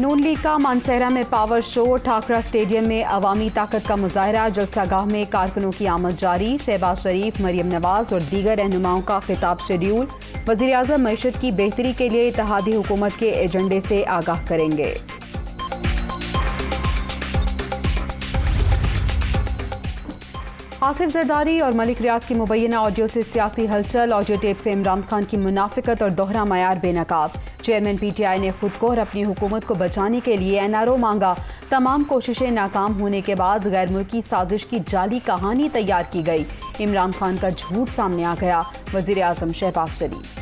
نون league کا مانسہرہ میں power show, ٹھاکرا stadium میں عوامی طاقت کا مظاہرہ، جلسہ گاہ میں کارکنوں کی آمد جاری، شہباز شریف، مریم نواز اور دیگر رہنماؤں کا خطاب شیڈیول۔ وزیراعظم معیشت کی بہتری کے لیے اتحادی حکومت کے ایجنڈے سے آگاہ کریں گے۔ آصف زرداری اور ملک ریاض کی مبینہ آڈیو سے سیاسی ہلچل، آڈیو ٹیپ سے عمران خان کی منافقت اور دوہرا معیار بے نقاب۔ چیئرمین پی ٹی آئی نے خود کو اور اپنی حکومت کو بچانے کے لیے این آر او مانگا، تمام کوششیں ناکام ہونے کے بعد غیر ملکی سازش کی جعلی کہانی تیار کی گئی، عمران خان کا جھوٹ سامنے آ گیا، وزیر اعظم شہباز شریف۔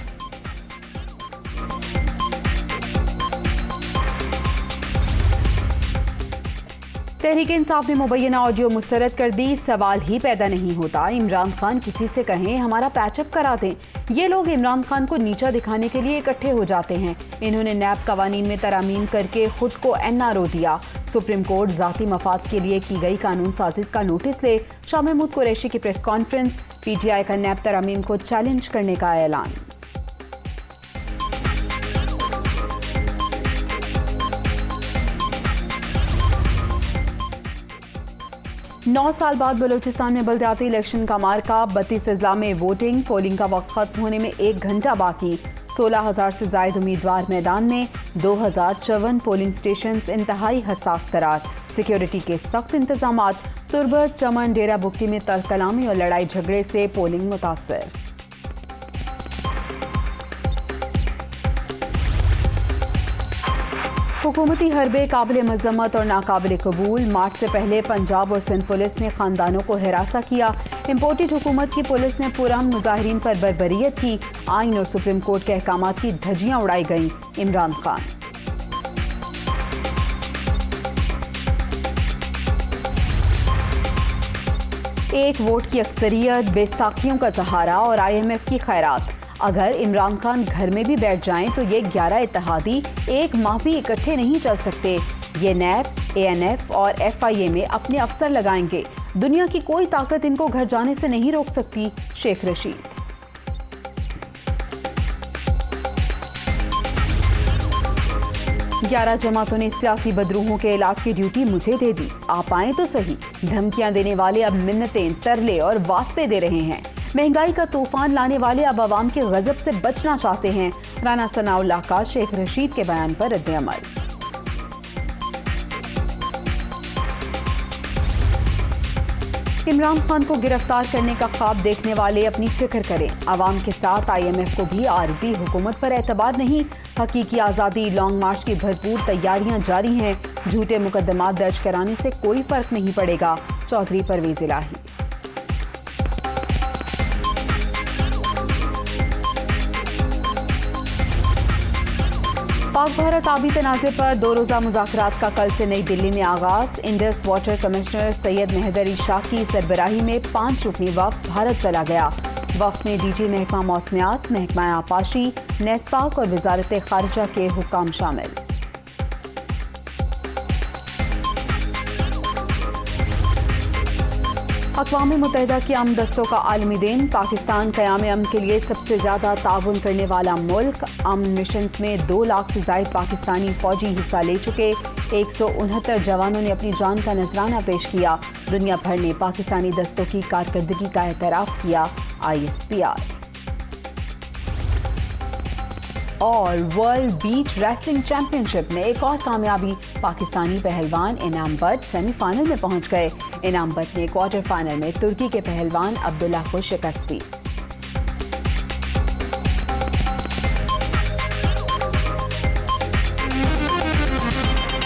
تحریک انصاف نے مبینہ آڈیو مسترد کر دی، سوال ہی پیدا نہیں ہوتا، عمران خان کسی سے کہیں ہمارا پیچ اپ کرا دیں۔ یہ لوگ عمران خان کو نیچا دکھانے کے لیے اکٹھے ہو جاتے ہیں۔ انہوں نے نیب قوانین میں ترامیم کر کے خود کو این آر او دیا۔ سپریم کورٹ ذاتی مفاد کے لیے کی گئی قانون سازی کا نوٹس لے، شاہ محمود قریشی کی press conference, P T I کا نیب ترامیم کو چیلنج کرنے کا اعلان۔ نو سال بعد بلوچستان میں بلدیاتی الیکشن کا مارکا، 32 اضلاع میں ووٹنگ، پولنگ کا وقت ختم ہونے میں 1 گھنٹہ باقی، 16,000 سے زائد امیدوار میدان میں، 2,054 پولنگ سٹیشنز انتہائی حساس قرار، سیکیورٹی کے سخت انتظامات، تربت، چمن، ڈیرہ بگٹی میں تلخ کلامی اور لڑائی جھگڑے سے پولنگ متاثر۔ حکومتی حربے قابل مذمت اور ناقابل قبول، مارچ سے پہلے پنجاب اور سندھ پولیس نے خاندانوں کو ہراساں کیا، امپورٹڈ حکومت کی پولیس نے پرامن مظاہرین پر بربریت کی، آئین اور سپریم کورٹ کے احکامات کی دھجیاں اڑائی گئیں، عمران خان۔ ایک ووٹ کی اکثریت، بے ساکھیوں کا سہارا اور آئی ایم ایف کی خیرات۔ اگر عمران خان گھر میں بھی بیٹھ جائیں تو یہ 11 اتحادی ایک ماہ بھی اکٹھے نہیں چل سکتے۔ یہ نیب، اے این ایف اور ایف آئی اے میں اپنے افسر لگائیں گے، دنیا کی کوئی طاقت ان کو گھر جانے سے نہیں روک سکتی، شیخ رشید۔ گیارہ جماعتوں نے سیاسی بدروحوں کے علاج کی ڈیوٹی مجھے دے دی، آپ آئیں تو صحیح۔ دھمکیاں دینے والے اب منتیں، ترلے اور واسطے دے رہے ہیں۔ مہنگائی کا طوفان لانے والے اب عوام کے غضب سے بچنا چاہتے ہیں، رانا ثناء اللہ کا شیخ رشید کے بیان پر رد عمل۔ عمران خان کو گرفتار کرنے کا خواب دیکھنے والے اپنی فکر کریں، عوام کے ساتھ آئی ایم ایف کو بھی عارضی حکومت پر اعتبار نہیں، حقیقی آزادی لانگ مارچ کی بھرپور تیاریاں جاری ہیں، جھوٹے مقدمات درج کرانے سے کوئی فرق نہیں پڑے گا، چودھری پرویز الہی۔ پاک بھارت آبی تنازع پر 2 روزہ مذاکرات کا کل سے نئی دلی میں آغاز، انڈس واٹر کمشنر سید مہدر علی شاہ کی سربراہی میں 5 رکنی وفد بھارت چلا گیا۔ وفد میں ڈی جی محکمہ موسمیات، محکمہ آبپاشی، نیسپاک اور وزارت خارجہ کے حکام شامل۔ اقوام متحدہ کی امن دستوں کا عالمی دن، پاکستان قیام امن کے لیے سب سے زیادہ تعاون کرنے والا ملک، امن مشنز میں 2 لاکھ سے زائد پاکستانی فوجی حصہ لے چکے، 169 جوانوں نے اپنی جان کا نذرانہ پیش کیا، دنیا بھر نے پاکستانی دستوں کی کارکردگی کا اعتراف کیا، آئی ایس پی آر۔ اور ورلڈ بیچ ریسلنگ چیمپئن شپ میں ایک اور کامیابی، پاکستانی پہلوان انعام بٹ سیمی فائنل میں پہنچ گئے، انعام بٹ نے کوارٹر فائنل میں ترکی کے پہلوان عبداللہ کو شکست دی۔